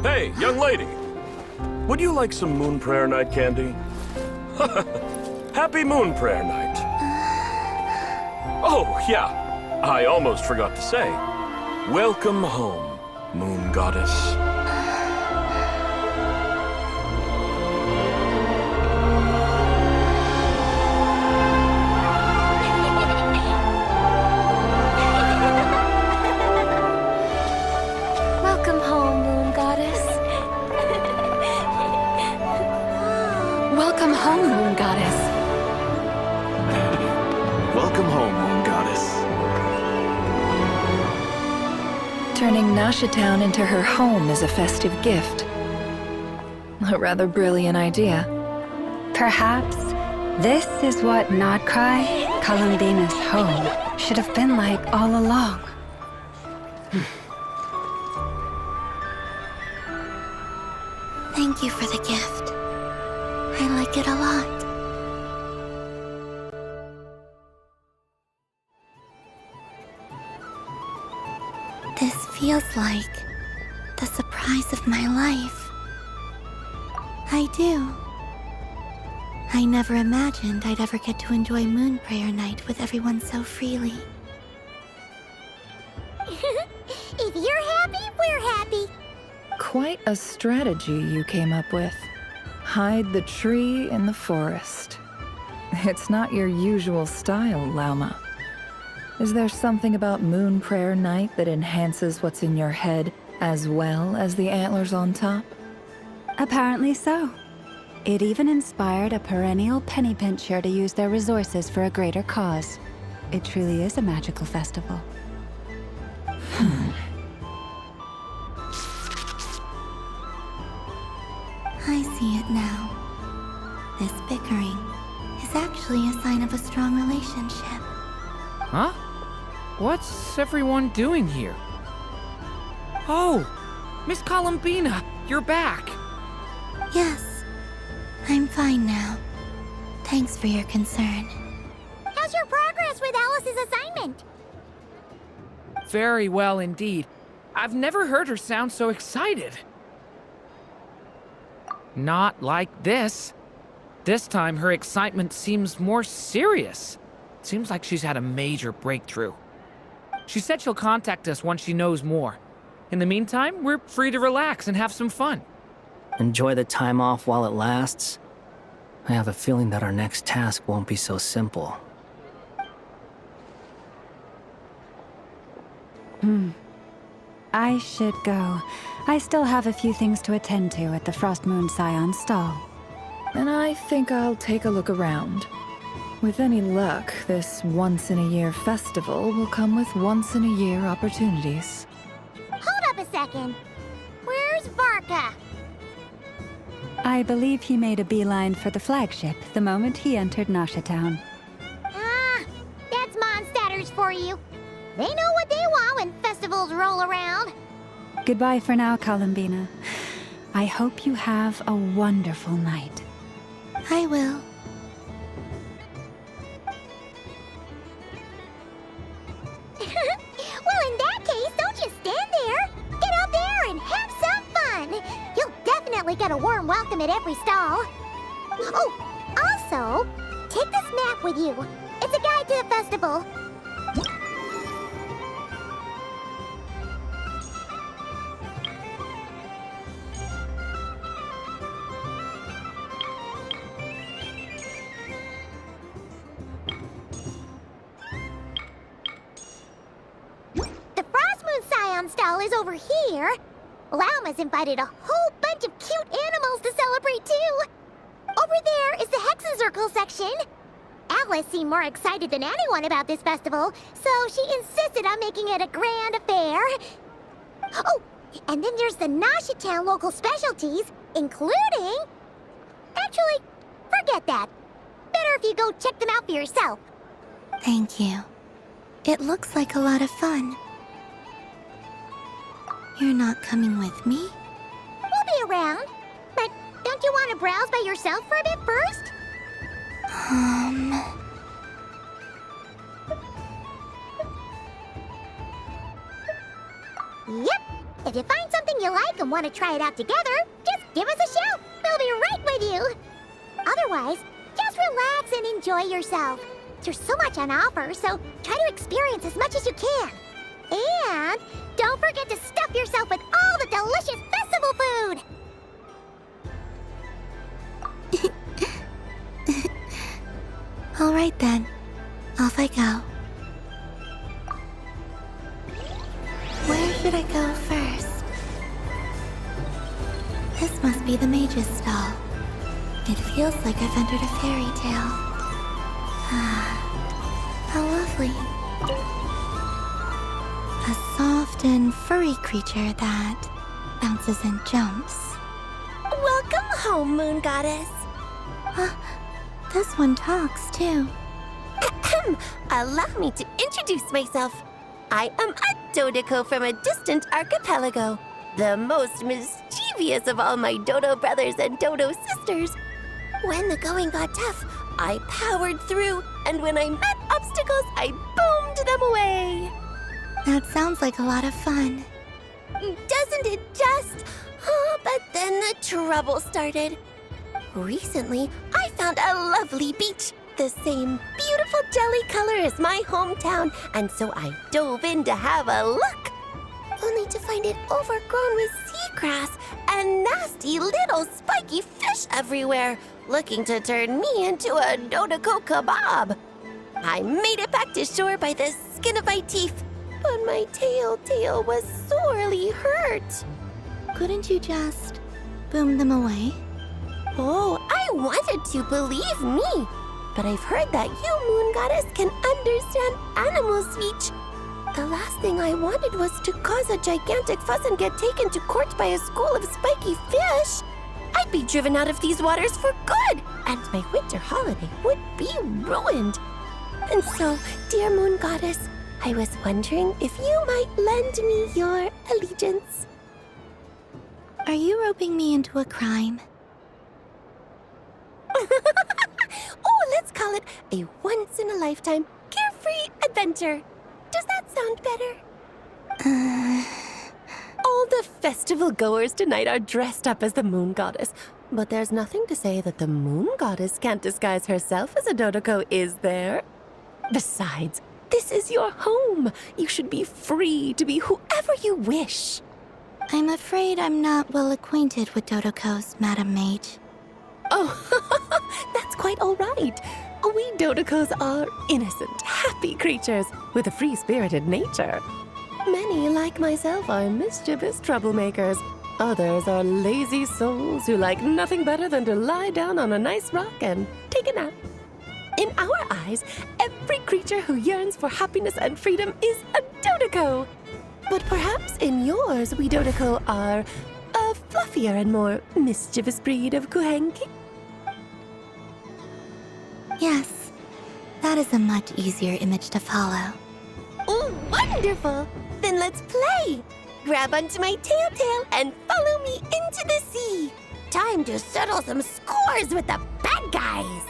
Hey, young lady. Would you like some Moon Prayer Night candy? Happy Moon Prayer Night. Oh, yeah. I almost forgot to say. Welcome home, Moon Goddess. Welcome home, Moon Goddess. Welcome home, Moon Goddess. Welcome home, Moon Goddess. Turning Nashitown into her home is a festive gift. A rather brilliant idea. Perhaps this is what Nodcry, Columbina's home, should have been like all along. Thank you for the gift. I like it a lot. This feels like the surprise of my life. I do. I never imagined I'd ever get to enjoy Moon Prayer Night with everyone so freely. If you're happy, we're happy. Quite a strategy you came up with. Hide the tree in the forest. It's not your usual style, Lauma. Is there something about Moon Prayer Night that enhances what's in your head as well as the antlers on top? Apparently so. It even inspired a perennial penny pincher to use their resources for a greater cause. It truly is a magical festival. I see it now. This bickering is actually a sign of a strong relationship. Huh? What's everyone doing here? Oh, Miss Columbina, you're back. Yes, I'm fine now. Thanks for your concern. How's your progress with Alice's assignment? Very well indeed. I've never heard her sound so excited. Not like this. This time her excitement seems more serious. Seems like she's had a major breakthrough. She said she'll contact us once she knows more. In the meantime, we're free to relax and have some fun. Enjoy the time off while it lasts. I have a feeling that our next task won't be so simple. I should go. I still have a few things to attend to at the Frost Moon Scion stall. And I think I'll take a look around. With any luck, this once-in-a-year festival will come with once-in-a-year opportunities. Hold up a second. Where's Varka? I believe he made a beeline for the flagship the moment he entered Nashitown. Ah, that's Mondstadters for you. They know what they want when festivals roll around. Goodbye for now, Columbina. I hope you have a wonderful night. I will. Well, in that case, don't just stand there. Get out there and have some fun. You'll definitely get a warm welcome at every stall. Oh, also, take this map with you. It's a guide to the festival. Stall is over here. Lauma's invited a whole bunch of cute animals to celebrate too. Over there is the Hexacircle section. Alice seemed more excited than anyone about this festival, so she insisted on making it a grand affair. Oh, and then there's the Nashitown local specialties, including... Actually, forget that. Better if you go check them out for yourself. Thank you. It looks like a lot of fun. You're not coming with me? We'll be around. But don't you want to browse by yourself for a bit first? you like and want to try it out together, just give us a shout. We'll be right with you. Otherwise, just relax and enjoy yourself. There's so much on offer, so try to experience as much as you can. And don't forget to stuff yourself with all the delicious festival food! All right then, off I go. Where should I go first? This must be the mage's stall. It feels like I've entered a fairy tale. Ah, how lovely. A soft and furry creature that bounces and jumps. Welcome home, Moon Goddess. This one talks too. Allow me to introduce myself. I am a Dodoko from a distant archipelago, the most mischievous of all my Dodo brothers and Dodo sisters. When the going got tough, I powered through, and when I met obstacles, I boomed them away. That sounds like a lot of fun. Doesn't it just? Oh, but then the trouble started. Recently, I found a lovely beach, the same beautiful jelly color as my hometown, and so I dove in to have a look. Only to find it overgrown with seagrass and nasty little spiky fish everywhere, looking to turn me into a Dodoko kebab. I made it back to shore by the skin of my teeth, but my tail was sorely hurt. Couldn't you just boom them away? Oh, I wanted to, believe me. But I've heard that you, Moon Goddess, can understand animal speech. The last thing I wanted was to cause a gigantic fuss and get taken to court by a school of spiky fish. I'd be driven out of these waters for good, and my winter holiday would be ruined. And so, dear Moon Goddess, I was wondering if you might lend me your allegiance. Are you roping me into a crime? Oh, let's call it a once-in-a-lifetime carefree adventure. Does that sound better? All the festival goers tonight are dressed up as the Moon Goddess, but there's nothing to say that the Moon Goddess can't disguise herself as a Dodoko, is there? Besides, this is your home. You should be free to be whoever you wish. I'm afraid I'm not well acquainted with Dodokos, Madam Mage. Oh, that's quite all right. We Dodokos are innocent, happy creatures with a free-spirited nature. Many, like myself, are mischievous troublemakers. Others are lazy souls who like nothing better than to lie down on a nice rock and take a nap. In our eyes, every creature who yearns for happiness and freedom is a Dodoko. But perhaps in yours, we Dodoko are a fluffier and more mischievous breed of Kuhenki. Yes, that is a much easier image to follow. Oh, wonderful! Then let's play! Grab onto my tail and follow me into the sea! Time to settle some scores with the bad guys!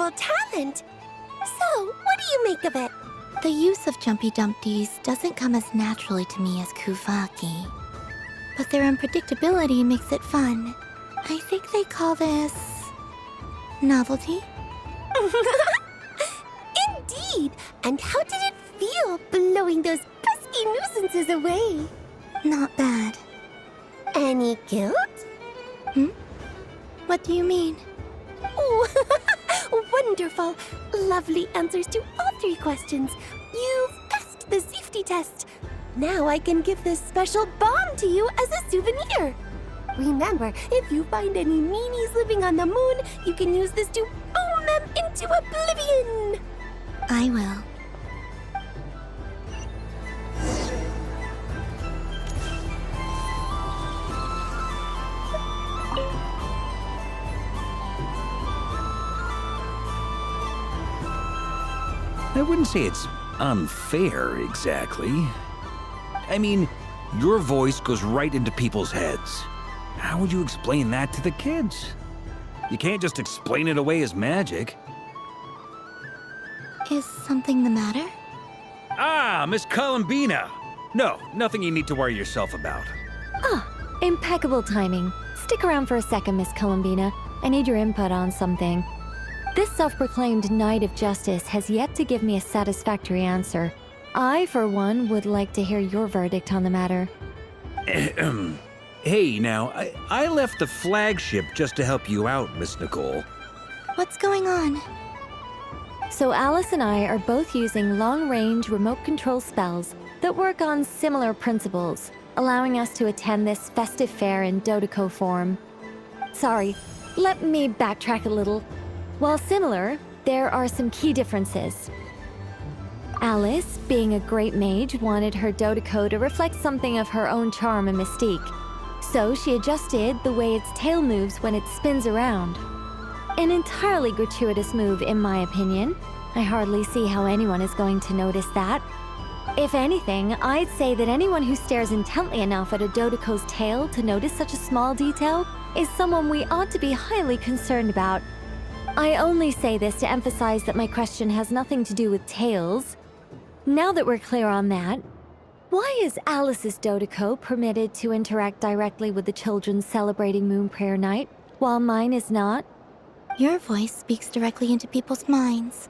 wonderful talent. So, what do you make of it? The use of Jumpy Dumpties doesn't come as naturally to me as Kuvaki. But their unpredictability makes it fun. I think they call this... novelty? Indeed! And how did it feel blowing those pesky nuisances away? Not bad. Any guilt? What do you mean? Oh, wonderful! Lovely answers to all 3 questions. You've passed the safety test. Now I can give this special bomb to you as a souvenir. Remember, if you find any meanies living on the moon, you can use this to boom them into oblivion. I will. I wouldn't say it's unfair, exactly. I mean, your voice goes right into people's heads. How would you explain that to the kids? You can't just explain it away as magic. Is something the matter? Ah, Miss Columbina! No, nothing you need to worry yourself about. Impeccable timing. Stick around for a second, Miss Columbina. I need your input on something. This self-proclaimed Knight of Justice has yet to give me a satisfactory answer. I, for one, would like to hear your verdict on the matter. Hey, now, I left the flagship just to help you out, Miss Nicole. What's going on? So Alice and I are both using long-range remote control spells that work on similar principles, allowing us to attend this festive fair in Dodoco form. Sorry, let me backtrack a little. While similar, there are some key differences. Alice, being a great mage, wanted her Dodoco to reflect something of her own charm and mystique. So she adjusted the way its tail moves when it spins around. An entirely gratuitous move, in my opinion. I hardly see how anyone is going to notice that. If anything, I'd say that anyone who stares intently enough at a Dodoco's tail to notice such a small detail is someone we ought to be highly concerned about. I only say this to emphasize that my question has nothing to do with tails. Now that we're clear on that, why is Alice's Dodoco permitted to interact directly with the children celebrating Moon Prayer Night, while mine is not? Your voice speaks directly into people's minds.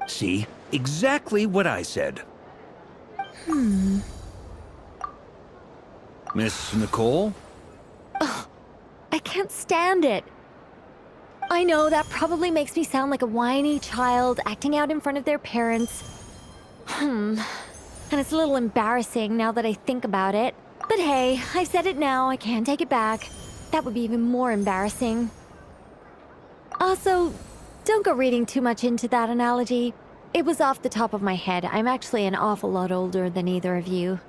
See? Exactly what I said. Miss Nicole? I can't stand it. I know that probably makes me sound like a whiny child acting out in front of their parents. And it's a little embarrassing now that I think about it. But hey, I said it now, I can't take it back. That would be even more embarrassing. Also, don't go reading too much into that analogy. It was off the top of my head. I'm actually an awful lot older than either of you.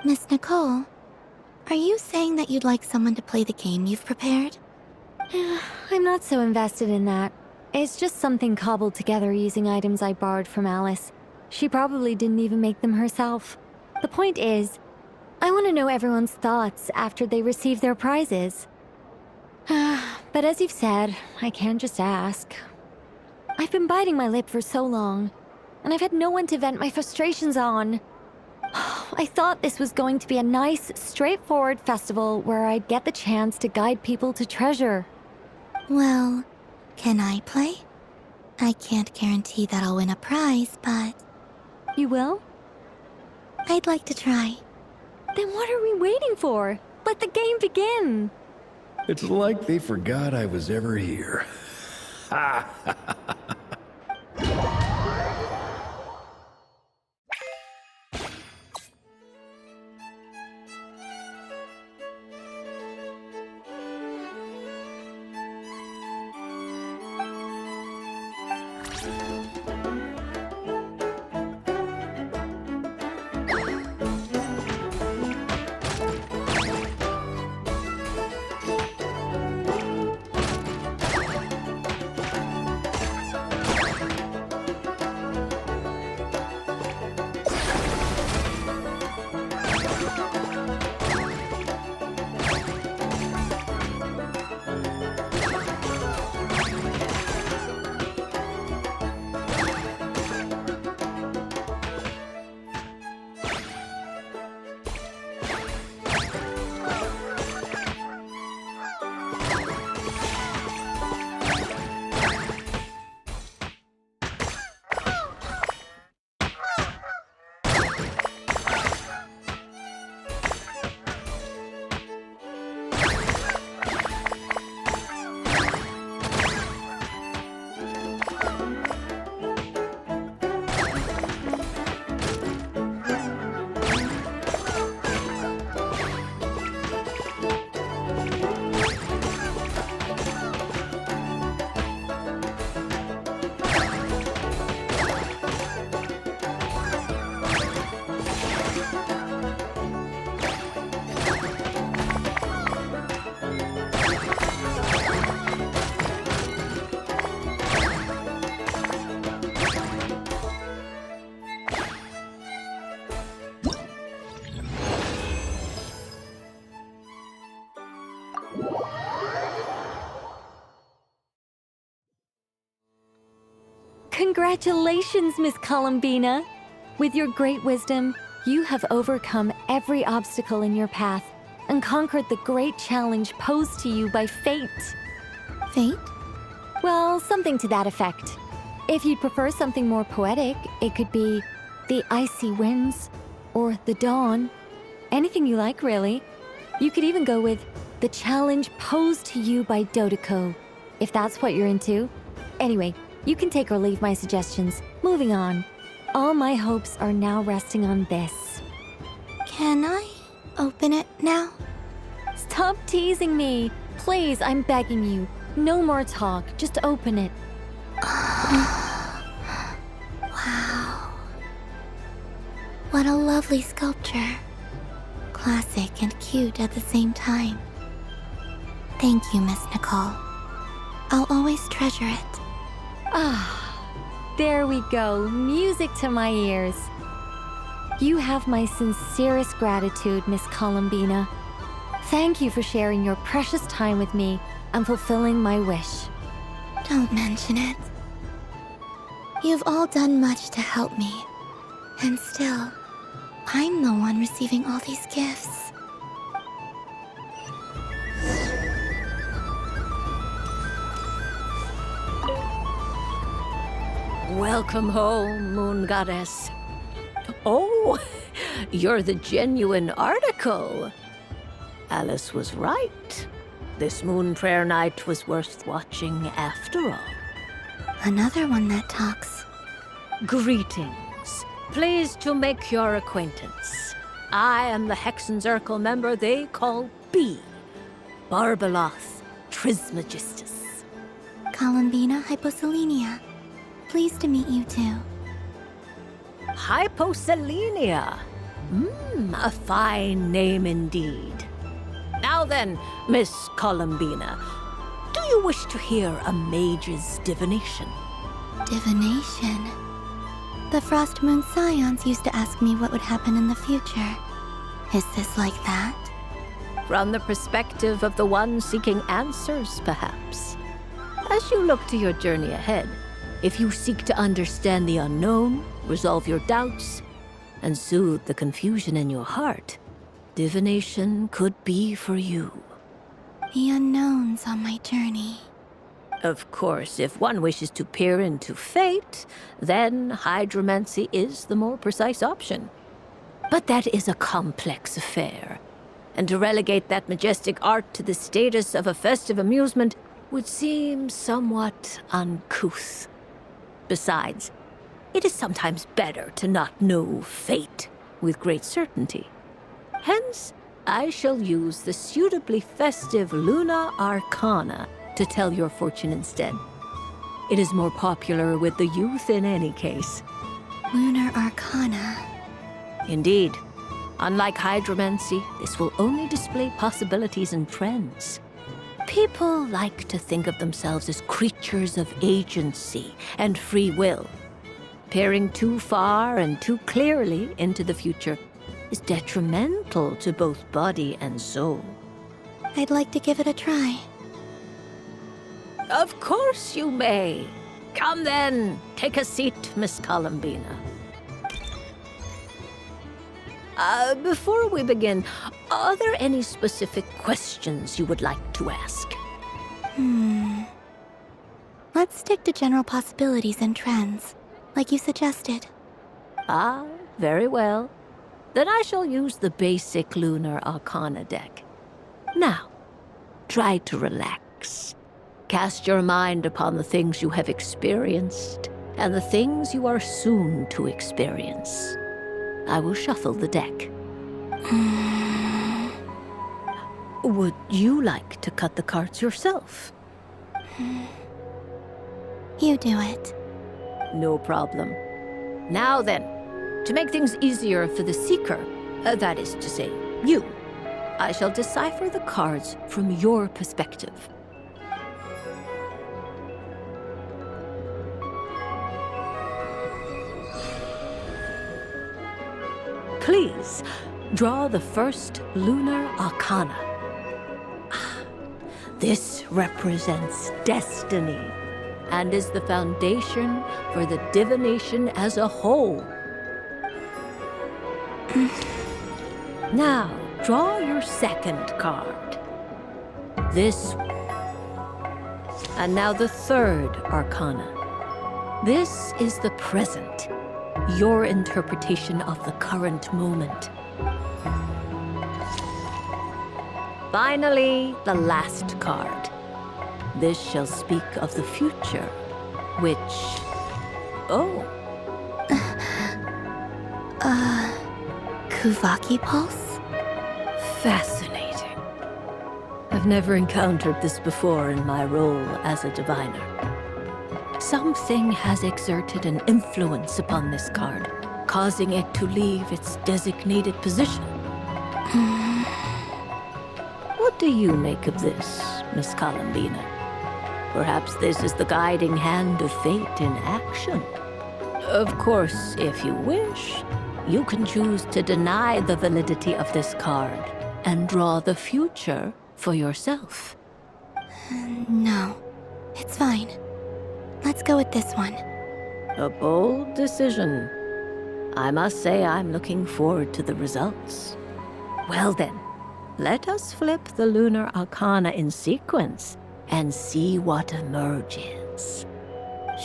Miss Nicole, are you saying that you'd like someone to play the game you've prepared? I'm not so invested in that. It's just something cobbled together using items I borrowed from Alice. She probably didn't even make them herself. The point is, I want to know everyone's thoughts after they receive their prizes. But as you've said, I can't just ask. I've been biting my lip for so long, and I've had no one to vent my frustrations on. I thought this was going to be a nice, straightforward festival where I'd get the chance to guide people to treasure. Well, can I play? I can't guarantee that I'll win a prize, but... You will? I'd like to try. Then what are we waiting for? Let the game begin! It's like they forgot I was ever here. Congratulations, Miss Columbina! With your great wisdom, you have overcome every obstacle in your path and conquered the great challenge posed to you by fate. Fate? Well, something to that effect. If you'd prefer something more poetic, it could be the icy winds or the dawn. Anything you like, really. You could even go with the challenge posed to you by Dodeko, if that's what you're into. Anyway, you can take or leave my suggestions. Moving on. All my hopes are now resting on this. Can I open it now? Stop teasing me. Please, I'm begging you. No more talk. Just open it. Wow. What a lovely sculpture. Classic and cute at the same time. Thank you, Miss Nicole. I'll always treasure it. There we go. Music to my ears. You have my sincerest gratitude, Miss Columbina. Thank you for sharing your precious time with me and fulfilling my wish. Don't mention it. You've all done much to help me. And still, I'm the one receiving all these gifts. Welcome home, Moon Goddess. Oh, you're the genuine article. Alice was right. This moon prayer night was worth watching after all. Another one that talks. Greetings. Pleased to make your acquaintance. I am the Hexenzirkel member they call B. Barbeloth Trismegistus. Columbina Hyposelenia. Pleased to meet you too. Hyposelenia. A fine name indeed. Now then, Miss Columbina, do you wish to hear a mage's divination? Divination? The Frost Moon Scions used to ask me what would happen in the future. Is this like that? From the perspective of the one seeking answers, perhaps. As you look to your journey ahead, if you seek to understand the unknown, resolve your doubts, and soothe the confusion in your heart, divination could be for you. The unknowns on my journey. Of course, if one wishes to peer into fate, then hydromancy is the more precise option. But that is a complex affair, and to relegate that majestic art to the status of a festive amusement would seem somewhat uncouth. Besides, it is sometimes better to not know fate with great certainty. Hence, I shall use the suitably festive Luna Arcana to tell your fortune instead. It is more popular with the youth in any case. Lunar Arcana. Indeed. Unlike hydromancy, this will only display possibilities and trends. People like to think of themselves as creatures of agency and free will. Peering too far and too clearly into the future is detrimental to both body and soul. I'd like to give it a try. Of course you may. Come then, take a seat, Miss Columbina. Before we begin, are there any specific questions you would like to ask? Let's stick to general possibilities and trends, like you suggested. Ah, very well. Then I shall use the basic Lunar Arcana deck. Now, try to relax. Cast your mind upon the things you have experienced and the things you are soon to experience. I will shuffle the deck. Would you like to cut the cards yourself? You do it. No problem. Now then, to make things easier for the seeker, that is to say, you, I shall decipher the cards from your perspective. Please, draw the first Lunar Arcana. This represents destiny and is the foundation for the divination as a whole. Now, draw your second card. This. And now the third arcana. This is the present, your interpretation of the current moment. Finally, the last card. This shall speak of the future, which... Oh. Kuvaki Pulse? Fascinating. I've never encountered this before in my role as a diviner. Something has exerted an influence upon this card, causing it to leave its designated position. What do you make of this, Miss Columbina? Perhaps this is the guiding hand of fate in action. Of course, if you wish, you can choose to deny the validity of this card and draw the future for yourself. No, it's fine. Let's go with this one. A bold decision. I must say I'm looking forward to the results. Well then, let us flip the lunar arcana in sequence and see what emerges.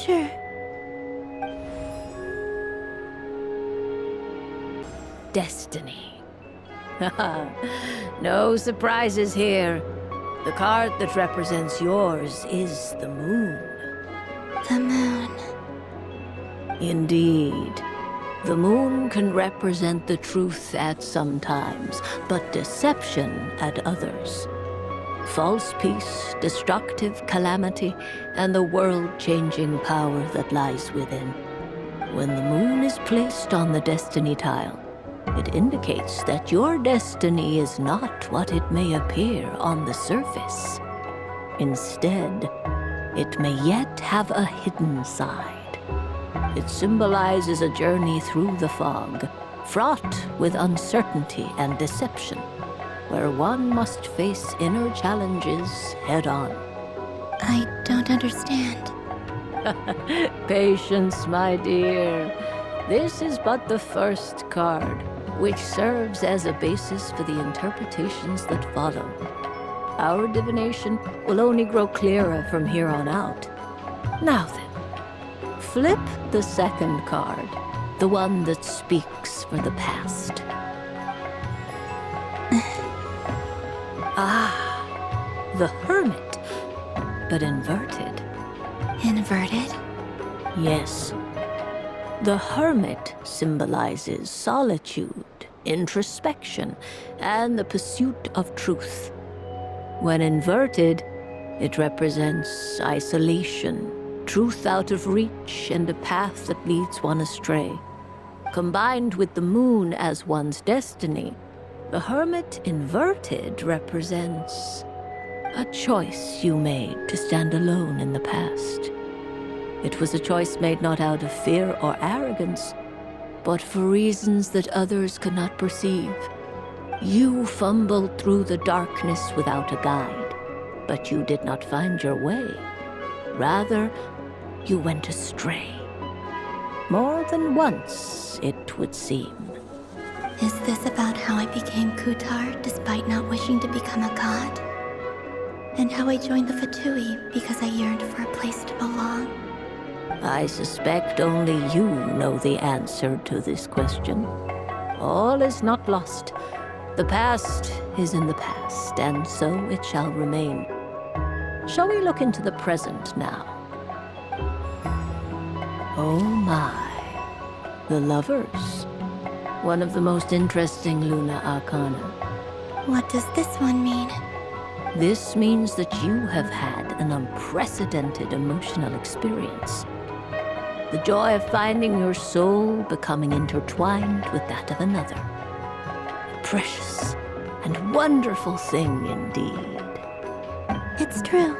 Sure. Destiny. No surprises here. The card that represents yours is the moon. The moon. Indeed. The moon can represent the truth at some times, but deception at others. False peace, destructive calamity, and the world-changing power that lies within. When the moon is placed on the destiny tile, it indicates that your destiny is not what it may appear on the surface. Instead, it may yet have a hidden side. It symbolizes a journey through the fog, fraught with uncertainty and deception, where one must face inner challenges head-on. I don't understand. Patience, my dear. This is but the first card, which serves as a basis for the interpretations that follow. Our divination will only grow clearer from here on out. Now then, flip the second card, the one that speaks for the past. The Hermit, but inverted. Inverted? Yes. The Hermit symbolizes solitude, introspection, and the pursuit of truth. When inverted, it represents isolation, truth out of reach, and a path that leads one astray. Combined with the moon as one's destiny, the Hermit inverted represents a choice you made to stand alone in the past. It was a choice made not out of fear or arrogance, but for reasons that others could not perceive. You fumbled through the darkness without a guide, but you did not find your way. Rather, you went astray. More than once, it would seem. Is this about how I became Kutar despite not wishing to become a god? And how I joined the Fatui because I yearned for a place to belong? I suspect only you know the answer to this question. All is not lost. The past is in the past, and so it shall remain. Shall we look into the present now? Oh my. The Lovers. One of the most interesting Luna Arcana. What does this one mean? This means that you have had an unprecedented emotional experience. The joy of finding your soul becoming intertwined with that of another. A precious and wonderful thing indeed. It's true.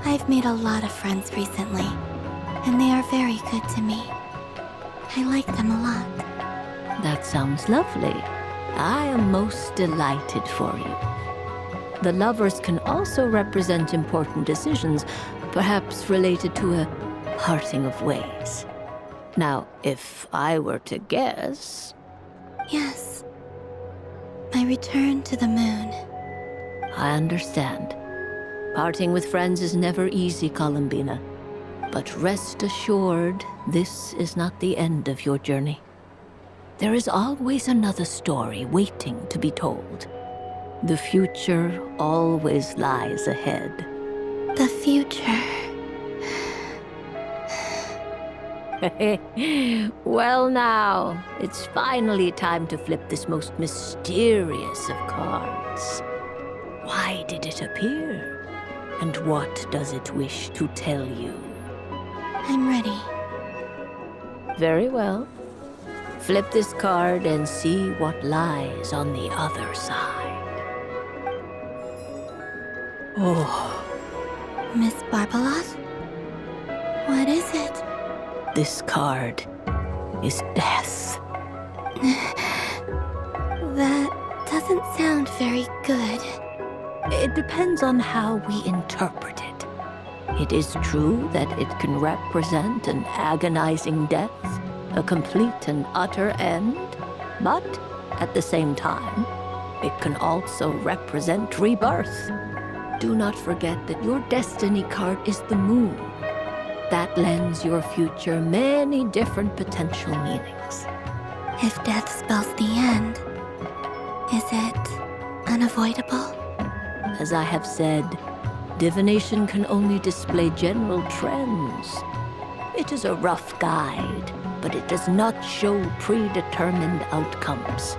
I've made a lot of friends recently, and they are very good to me. I like them a lot. That sounds lovely. I am most delighted for you. The lovers can also represent important decisions, perhaps related to a parting of ways. Now, if I were to guess... Yes. My return to the moon. I understand. Parting with friends is never easy, Columbina. But rest assured, this is not the end of your journey. There is always another story waiting to be told. The future always lies ahead. The future. Well now, it's finally time to flip this most mysterious of cards. Why did it appear? And what does it wish to tell you? I'm ready. Very well. Flip this card and see what lies on the other side. Oh. Miss Barbeloth? What is it? This card is death. That doesn't sound very good. It depends on how we interpret it. It is true that it can represent an agonizing death, a complete and utter end, but at the same time, it can also represent rebirth. Do not forget that your destiny card is the moon. That lends your future many different potential meanings. If death spells the end, is it unavoidable? As I have said, divination can only display general trends. It is a rough guide, but it does not show predetermined outcomes.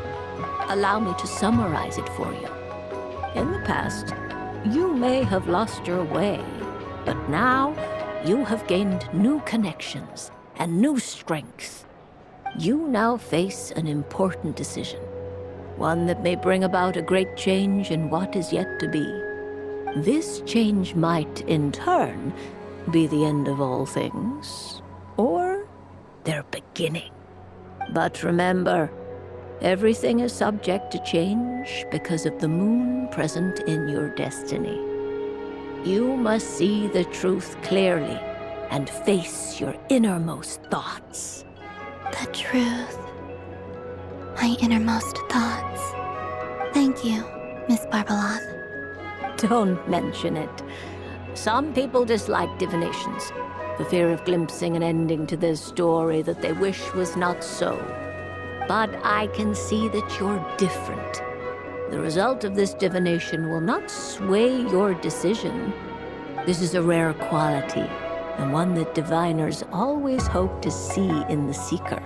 Allow me to summarize it for you. In the past, you may have lost your way, but now you have gained new connections and new strength. You now face an important decision, one that may bring about a great change in what is yet to be. This change might, in turn, be the end of all things, or their beginning. But remember, everything is subject to change because of the moon present in your destiny. You must see the truth clearly and face your innermost thoughts. The truth. My innermost thoughts. Thank you, Miss Barbeloth. Don't mention it. Some people dislike divinations, for fear of glimpsing an ending to their story that they wish was not so. But I can see that you're different. The result of this divination will not sway your decision. This is a rare quality, and one that diviners always hope to see in the seeker.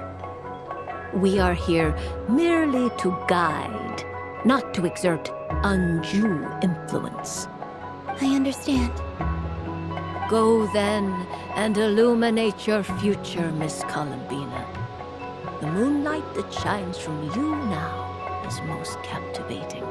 We are here merely to guide, not to exert undue influence. I understand. Go then and illuminate your future, Miss Columbina. The moonlight that shines from you now is most captivating.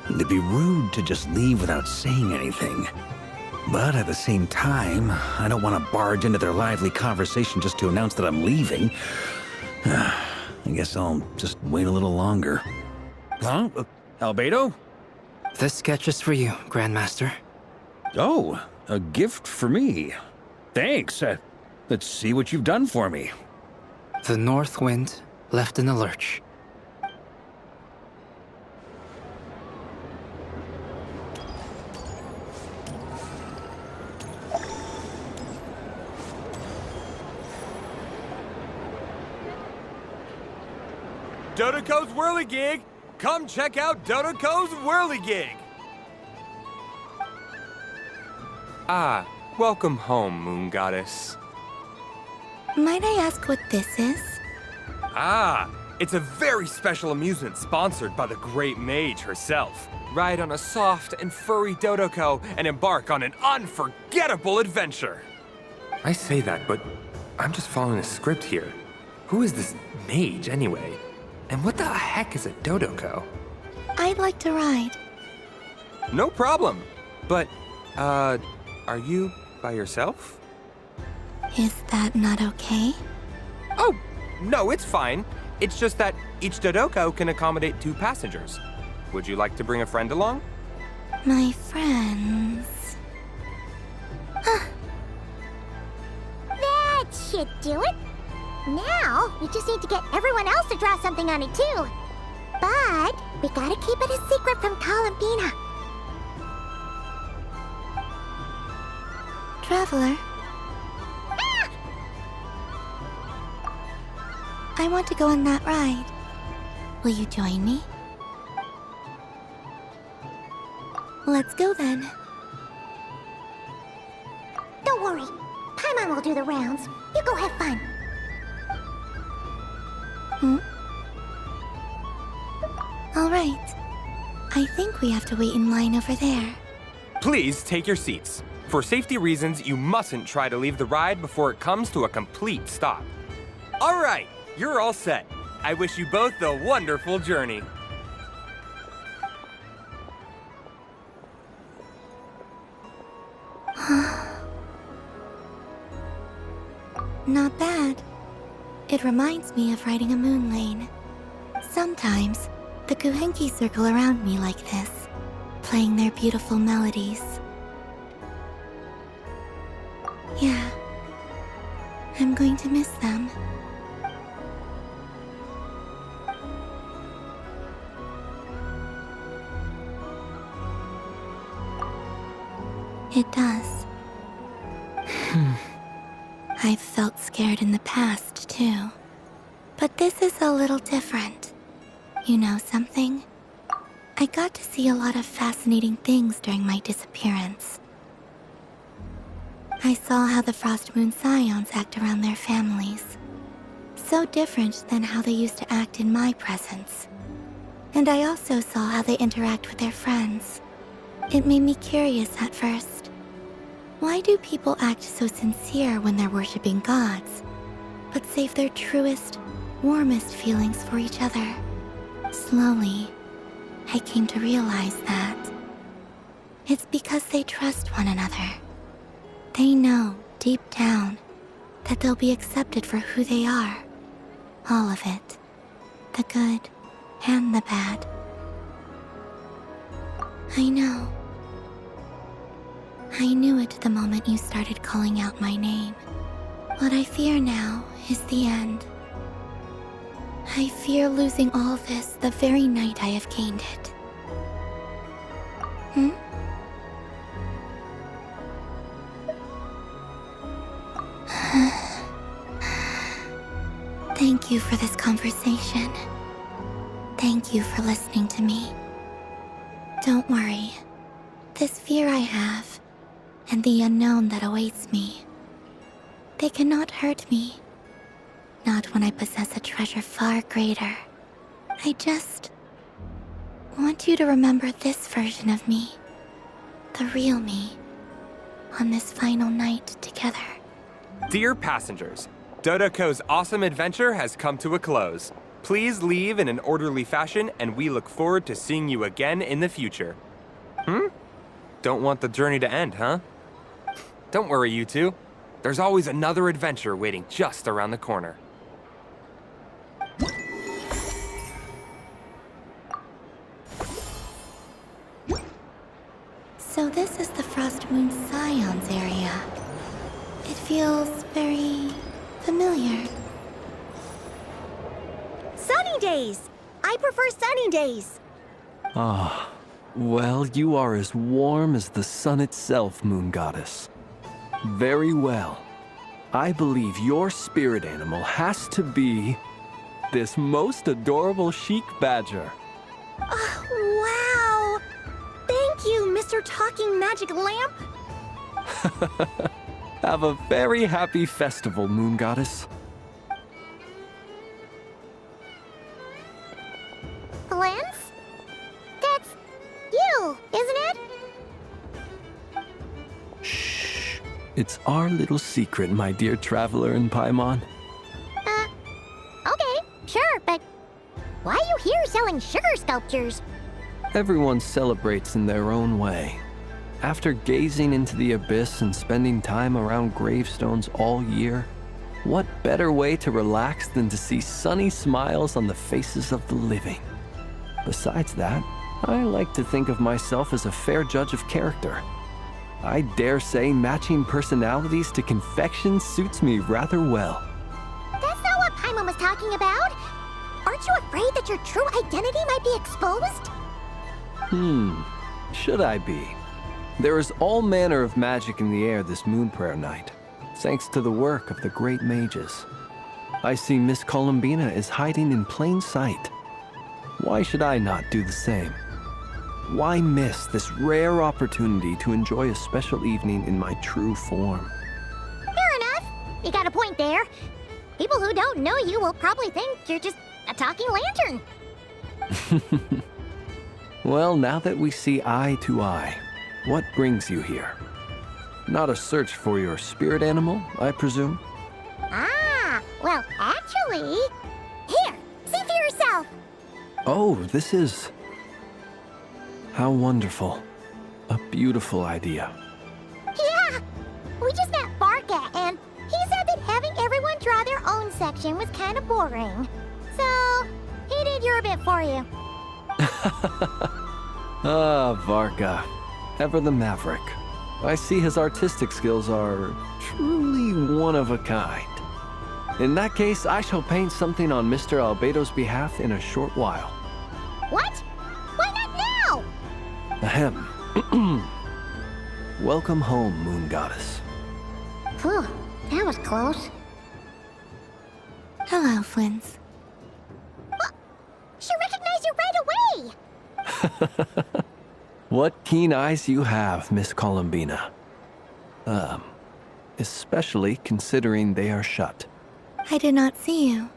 It'd be rude to just leave without saying anything. But at the same time, I don't want to barge into their lively conversation just to announce that I'm leaving. I guess I'll just wait a little longer. Huh? Albedo? This sketch is for you, Grandmaster. Oh, a gift for me. Thanks. Let's see what you've done for me. The North Wind left in a lurch. Dodoko's Whirligig! Come check out Dodoko's Whirligig! Ah, welcome home, Moon Goddess. Might I ask what this is? Ah, it's a very special amusement sponsored by the great mage herself. Ride on a soft and furry Dodoko and embark on an unforgettable adventure. I say that, but I'm just following a script here. Who is this mage, anyway? And what the heck is a Dodoko? I'd like to ride. No problem. But, are you by yourself? Is that not okay? Oh, no, it's fine. It's just that each Dodoko can accommodate 2 passengers. Would you like to bring a friend along? My friends... That should do it. Now, we just need to get everyone else to draw something on it too. But we gotta keep it a secret from Cal and Bina. Traveler. Ah! I want to go on that ride. Will you join me? Let's go then. Don't worry. Paimon will do the rounds. You go have fun. All right. I think we have to wait in line over there. Please take your seats. For safety reasons, you mustn't try to leave the ride before it comes to a complete stop. All right, you're all set. I wish you both a wonderful journey. Not bad. It reminds me of riding a moon lane. Sometimes, the Kuhenki circle around me like this, playing their beautiful melodies. Yeah, I'm going to miss them. It does. I've felt scared in the past, too. But this is a little different. You know something? I got to see a lot of fascinating things during my disappearance. I saw how the Frost Moon Scions act around their families. So different than how they used to act in my presence. And I also saw how they interact with their friends. It made me curious at first. Why do people act so sincere when they're worshipping gods, but save their truest, warmest feelings for each other? Slowly, I came to realize that it's because they trust one another. They know, deep down, that they'll be accepted for who they are. All of it. The good and the bad. I know. I knew it the moment you started calling out my name. What I fear now is the end. I fear losing all this the very night I have gained it. Thank you for this conversation. Thank you for listening to me. Don't worry. This fear I have, and the unknown that awaits me, they cannot hurt me. Not when I possess a treasure far greater. I just want you to remember this version of me, the real me, on this final night together. Dear passengers, Dodoko's awesome adventure has come to a close. Please leave in an orderly fashion, and we look forward to seeing you again in the future. Don't want the journey to end, huh? Don't worry, you two. There's always another adventure waiting just around the corner. So this is the Frost Moon Scions area. It feels very familiar. Sunny days! I prefer sunny days. Ah, well, you are as warm as the sun itself, Moon Goddess. Very well. I believe your spirit animal has to be this most adorable chic badger. Wow! Thank you, Mr. Talking Magic Lamp. Have a very happy festival, Moon Goddess. Lance? That's you, isn't it? It's our little secret, my dear traveler in Paimon. here selling sugar sculptures. Everyone celebrates in their own way. After gazing into the abyss and spending time around gravestones all year, what better way to relax than to see sunny smiles on the faces of the living? Besides that, I like to think of myself as a fair judge of character. I dare say matching personalities to confection suits me rather well. That's not what Paimon was talking about. Aren't you afraid that your true identity might be exposed? Should I be? There is all manner of magic in the air this moon prayer night, thanks to the work of the great mages. I see Miss Columbina is hiding in plain sight. Why should I not do the same? Why miss this rare opportunity to enjoy a special evening in my true form? Fair enough. You got a point there. People who don't know you will probably think you're just a talking lantern. Well, now that we see eye to eye, what brings you here? Not a search for your spirit animal, I presume? Ah, well, actually... Here, see for yourself. Oh, this is... How wonderful. A beautiful idea. Yeah, we just met Barka, and he said that having everyone draw their own section was kind of boring. So, he did your bit for you. Varka. Ever the maverick. I see his artistic skills are truly one of a kind. In that case, I shall paint something on Mr. Albedo's behalf in a short while. What? Why not now? Ahem. Welcome home, Moon Goddess. Phew, that was close. Hello, Flins. She recognized you right away! What keen eyes you have, Miss Columbina. Especially considering they are shut. I did not see you.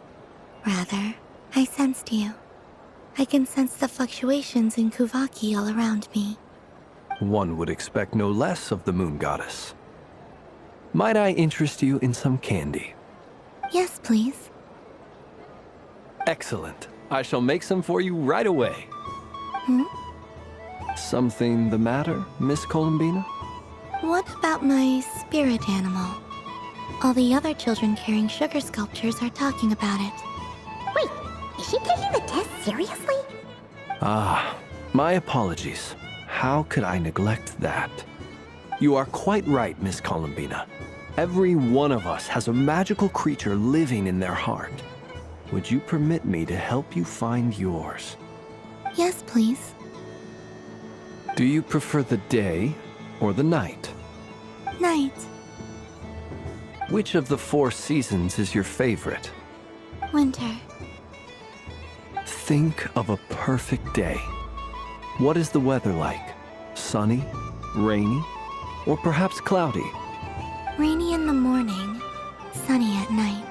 Rather, I sensed you. I can sense the fluctuations in Kuvaki all around me. One would expect no less of the Moon Goddess. Might I interest you in some candy? Yes, please. Excellent. I shall make some for you right away. Something the matter, Miss Columbina? What about my spirit animal? All the other children carrying sugar sculptures are talking about it. Wait, is she taking the test seriously? My apologies. How could I neglect that? You are quite right, Miss Columbina. Every one of us has a magical creature living in their heart. Would you permit me to help you find yours? Yes, please. Do you prefer the day or the night? Night. Which of the 4 seasons is your favorite? Winter. Think of a perfect day. What is the weather like? Sunny, rainy, or perhaps cloudy? Rainy in the morning, sunny at night.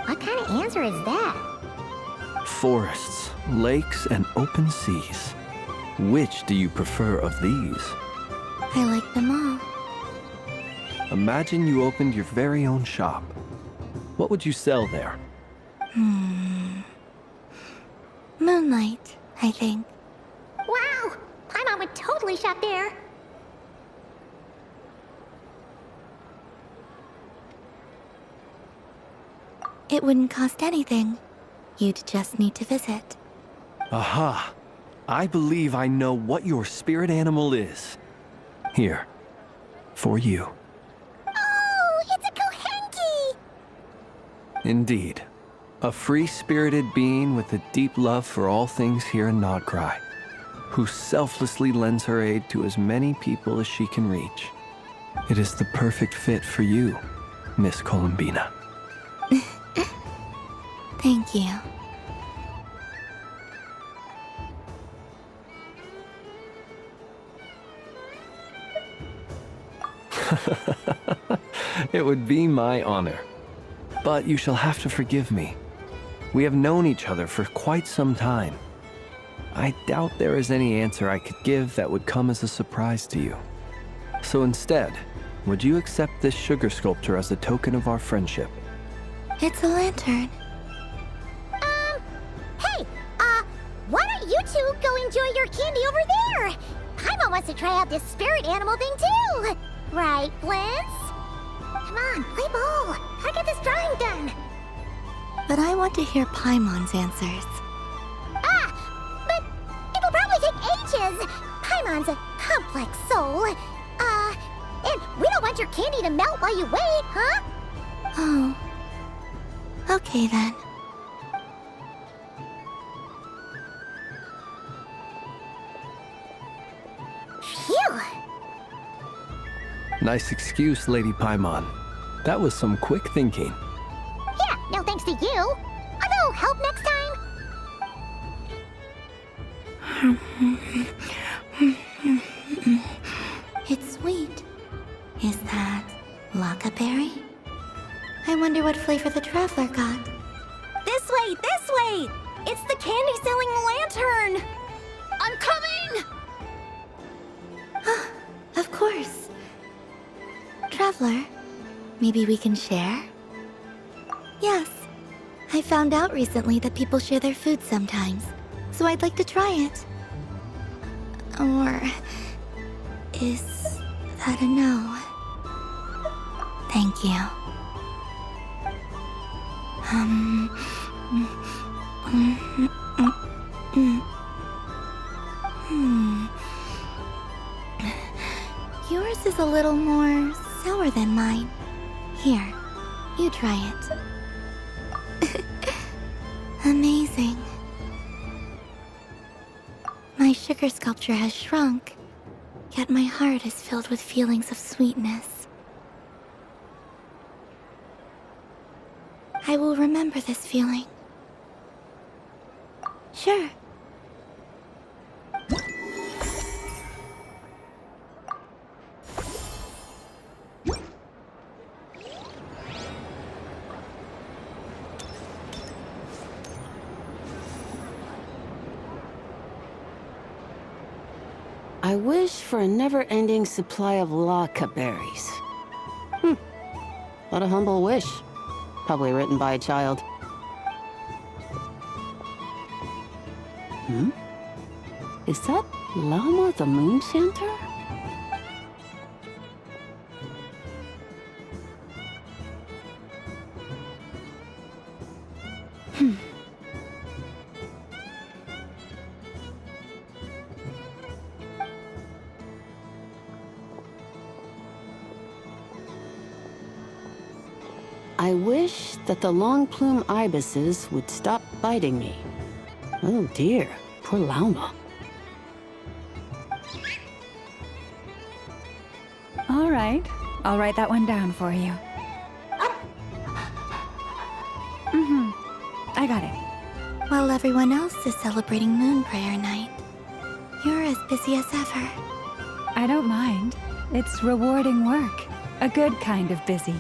What kind of answer is that? Forests, lakes, and open seas. Which do you prefer of these? I like them all. Imagine you opened your very own shop. What would you sell there? Moonlight, I think. Wow! Paimon would totally shop there. It wouldn't cost anything. You'd just need to visit. Aha! I believe I know what your spirit animal is. Here. For you. Oh, it's a Kohenki! Indeed. A free-spirited being with a deep love for all things here in Nodcry, who selflessly lends her aid to as many people as she can reach. It is the perfect fit for you, Miss Columbina. Thank you. It would be my honor. But you shall have to forgive me. We have known each other for quite some time. I doubt there is any answer I could give that would come as a surprise to you. So instead, would you accept this sugar sculpture as a token of our friendship? It's a lantern. Hey, you go enjoy your candy over there. Paimon wants to try out this spirit animal thing too. Right, Blintz? Come on, play ball. Gotta get this drawing done. But I want to hear Paimon's answers. But it'll probably take ages. Paimon's a complex soul. And we don't want your candy to melt while you wait, huh? Oh. Okay then. Phew. Nice excuse, Lady Paimon. That was some quick thinking. Yeah, no thanks to you. A little help next time? It's sweet. Is that Lockaberry? I wonder what flavor the traveler got. This way, this way! It's the candy-selling lantern! I'm coming! Of course. Traveler, maybe we can share? Yes. I found out recently that people share their food sometimes, so I'd like to try it. Or is that a no? Thank you. Yours is a little more sour than mine. Here, you try it. Amazing. My sugar sculpture has shrunk, yet my heart is filled with feelings of sweetness. I will remember this feeling. Sure. I wish for a never-ending supply of laka berries. What a humble wish. Probably written by a child. Is that Lauma the Moon Chanter? I wish that the long plume ibises would stop biting me. Oh dear, poor Lauma. All right, I'll write that one down for you. I got it. While everyone else is celebrating Moon Prayer Night, you're as busy as ever. I don't mind. It's rewarding work. A good kind of busy.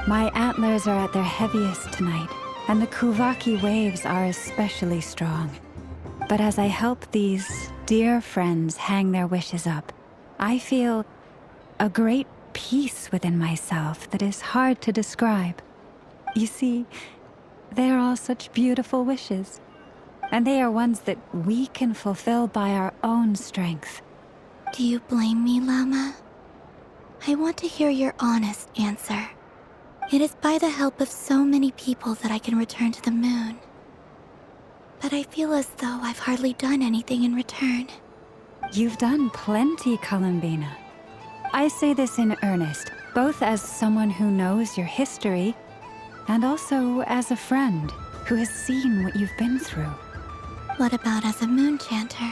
My antlers are at their heaviest tonight, and the Kuvaki waves are especially strong. But as I help these dear friends hang their wishes up, I feel a great peace within myself that is hard to describe. You see, they are all such beautiful wishes, and they are ones that we can fulfill by our own strength. Do you blame me, Llama? I want to hear your honest answer. It is by the help of so many people that I can return to the moon. But I feel as though I've hardly done anything in return. You've done plenty, Columbina. I say this in earnest, both as someone who knows your history, and also as a friend who has seen what you've been through. What about as a moon chanter?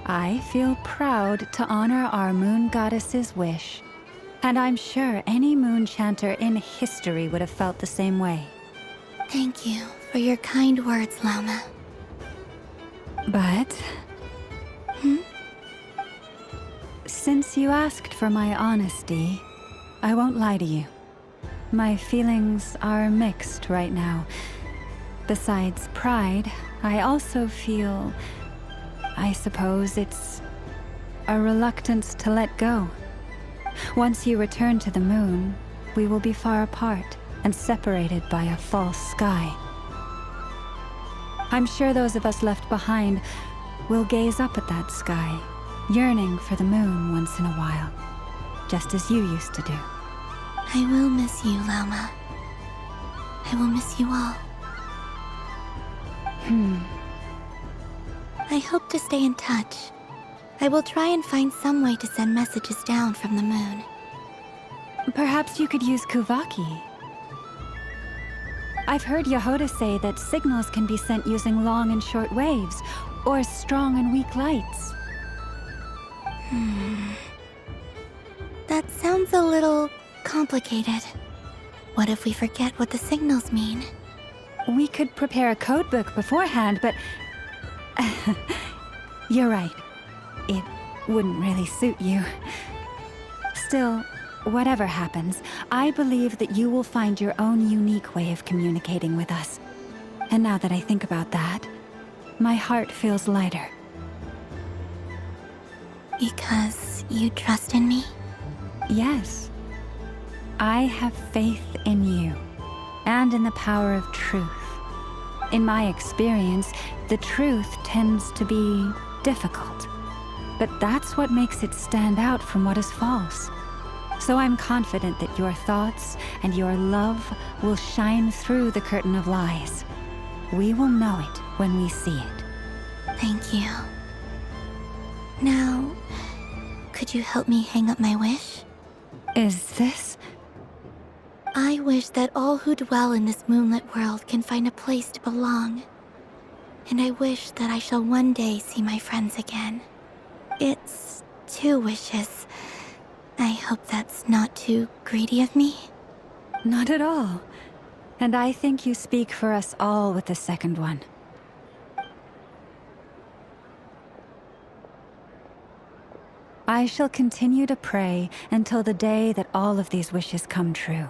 I feel proud to honor our moon goddess's wish. And I'm sure any moon chanter in history would have felt the same way. Thank you for your kind words, Llama. But... Since you asked for my honesty, I won't lie to you. My feelings are mixed right now. Besides pride, I also feel... I suppose it's a reluctance to let go. Once you return to the moon, we will be far apart and separated by a false sky. I'm sure those of us left behind will gaze up at that sky, yearning for the moon once in a while, just as you used to do. I will miss you, Lauma. I will miss you all. I hope to stay in touch. I will try and find some way to send messages down from the moon. Perhaps you could use Kuvaki. I've heard Yehoda say that signals can be sent using long and short waves, or strong and weak lights. That sounds a little complicated. What if we forget what the signals mean? We could prepare a codebook beforehand, but... You're right. It wouldn't really suit you. Still, whatever happens, I believe that you will find your own unique way of communicating with us. And now that I think about that, my heart feels lighter. Because you trust in me? Yes. I have faith in you, and in the power of truth. In my experience, the truth tends to be difficult. But that's what makes it stand out from what is false. So I'm confident that your thoughts and your love will shine through the curtain of lies. We will know it when we see it. Thank you. Now, could you help me hang up my wish? Is this? I wish that all who dwell in this moonlit world can find a place to belong. And I wish that I shall one day see my friends again. It's 2 wishes. I hope that's not too greedy of me. Not at all. And I think you speak for us all with the second one. I shall continue to pray until the day that all of these wishes come true.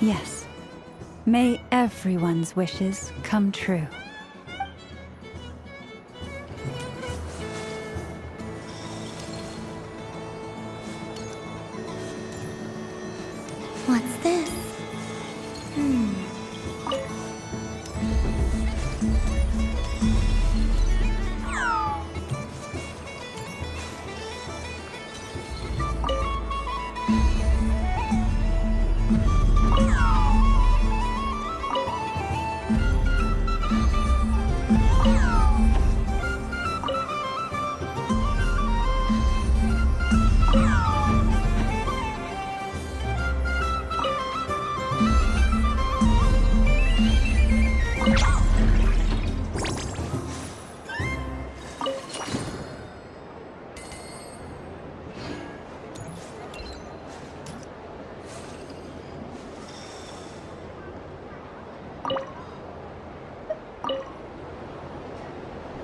Yes. May everyone's wishes come true. What's this?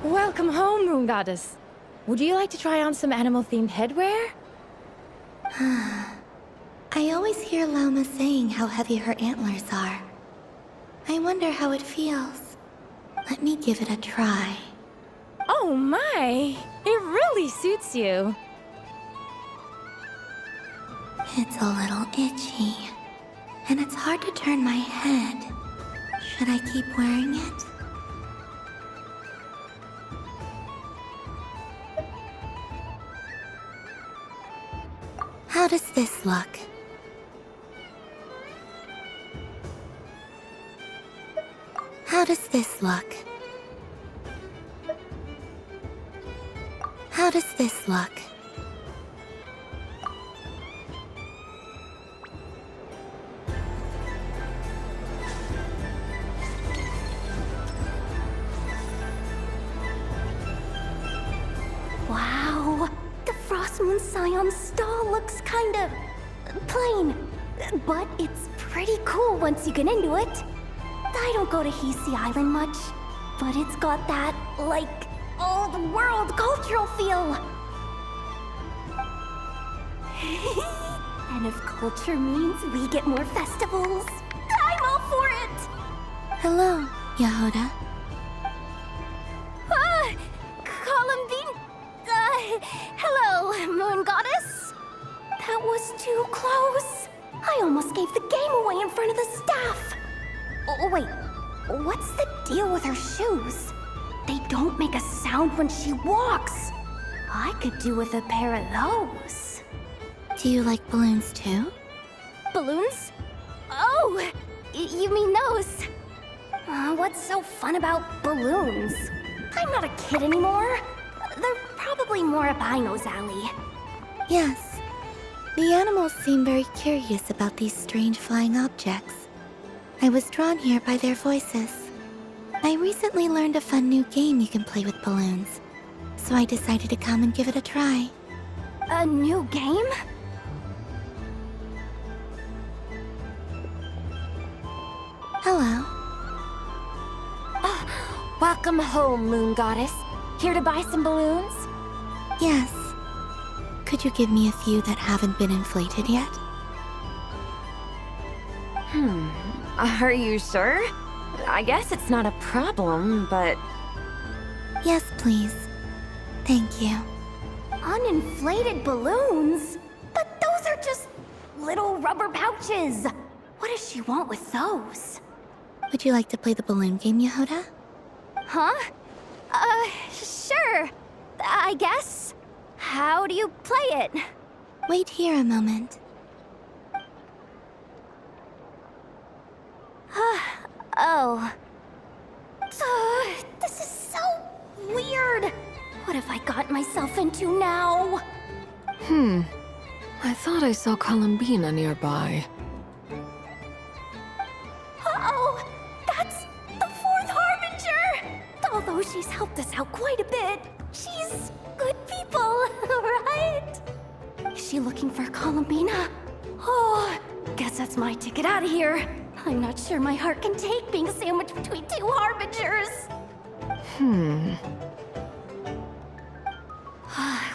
Welcome home, Moon Goddess. Would you like to try on some animal-themed headwear? I always hear Lauma saying how heavy her antlers are. I wonder how it feels. Let me give it a try. Oh my! It really suits you. It's a little itchy. And it's hard to turn my head. Should I keep wearing it? How does this look? How does this look? How does this look? Wow, the Frost Moon Scion stall looks kinda plain, but it's pretty cool once you get into it. I don't go to Hisi Island much, but it's got that, like, all-the-world cultural feel. And if culture means we get more festivals, I'm all for it! Hello, Yehoda. Columbine... hello, Moon Goddess? That was too close. I almost gave the game away in front of the staff. Oh, wait. What's the deal with her shoes? They don't make a sound when she walks. I could do with a pair of those. Do you like balloons too? Balloons? Oh, you mean those? What's so fun about balloons? I'm not a kid anymore. They're probably more up Aino's alley. Yes. The animals seem very curious about these strange flying objects. I was drawn here by their voices. I recently learned a fun new game you can play with balloons, so I decided to come and give it a try. A new game? Hello. Welcome home, Moon Goddess. Here to buy some balloons? Yes. Could you give me a few that haven't been inflated yet? Are you sure? I guess it's not a problem, but... Yes, please. Thank you. Uninflated balloons? But those are just little rubber pouches. What does she want with those? Would you like to play the balloon game, Yehoda? Huh? Sure. I guess. How do you play it? Wait here a moment. Oh. This is so weird. What have I got myself into now? I thought I saw Columbina nearby. Uh-oh! That's the fourth Harbinger! Although she's helped us out quite a bit, she's good people, right? Is she looking for Columbina? Oh, guess that's my ticket out of here. I'm not sure my heart can take being sandwiched between two Harbingers.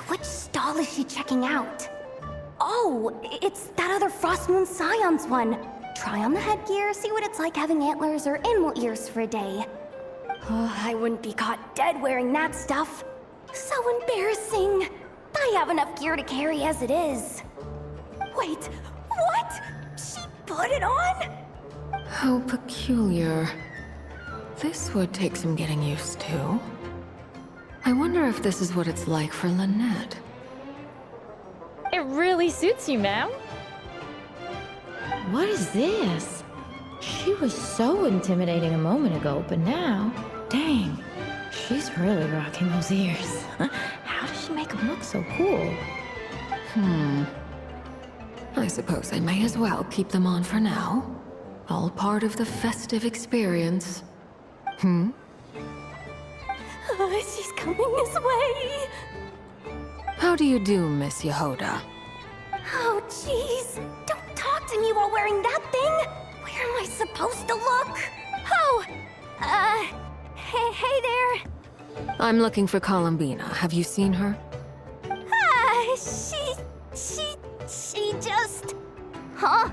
Which stall is she checking out? Oh, it's that other Frost Moon Scion's one. Try on the headgear, see what it's like having antlers or animal ears for a day. Oh, I wouldn't be caught dead wearing that stuff. So embarrassing. I have enough gear to carry as it is. Wait, what? She put it on? How peculiar. This would take some getting used to. I wonder if this is what it's like for Lynette. It really suits you, ma'am. What is this? She was so intimidating a moment ago, but now, dang, she's really rocking those ears. How does she make them look so cool? I suppose I may as well keep them on for now. All part of the festive experience. She's coming this way. How do you do, Miss Yehoda? Oh, jeez. Don't talk to me while wearing that thing. Where am I supposed to look? Oh, hey there. I'm looking for Columbina. Have you seen her? She just... Huh?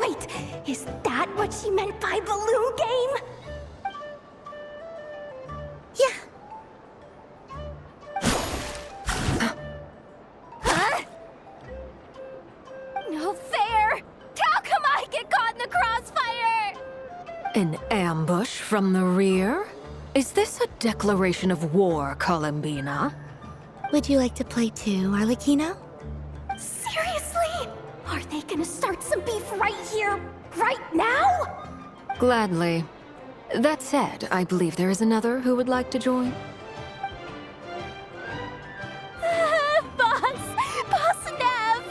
Wait, is that what she meant by balloon game? Yeah. Huh? No fair! How come I get caught in the crossfire? An ambush from the rear? Is this a declaration of war, Columbina? Would you like to play too, Arlecchino? Seriously? Are they gonna start some beef right here, right now? Gladly. That said, I believe there is another who would like to join. Boss Nev!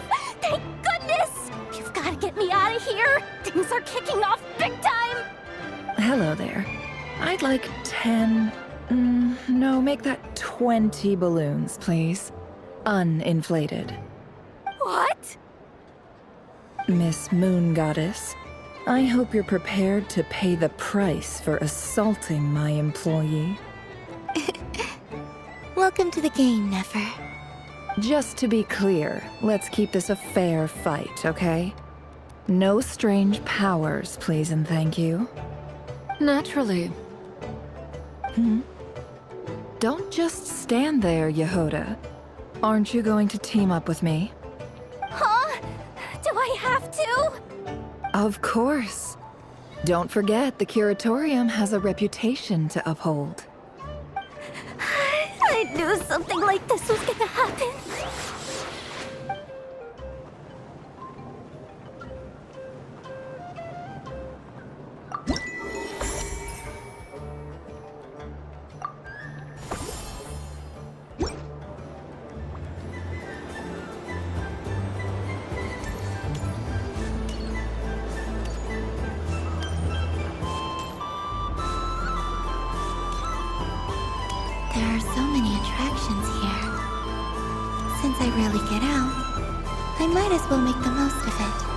Thank goodness! You've gotta get me out of here! Things are kicking off big time! Hello there. I'd like 10... no, make that 20 balloons, please. Uninflated. What? Miss Moon Goddess, I hope you're prepared to pay the price for assaulting my employee. Welcome to the game, Nefer. Just to be clear, let's keep this a fair fight, okay? No strange powers, please and thank you. Naturally. Don't just stand there, Yehoda. Aren't you going to team up with me? Huh? Do I have to? Of course. Don't forget, the Curatorium has a reputation to uphold. I knew something like this was gonna happen. There are so many attractions here. Since I rarely get out, I might as well make the most of it.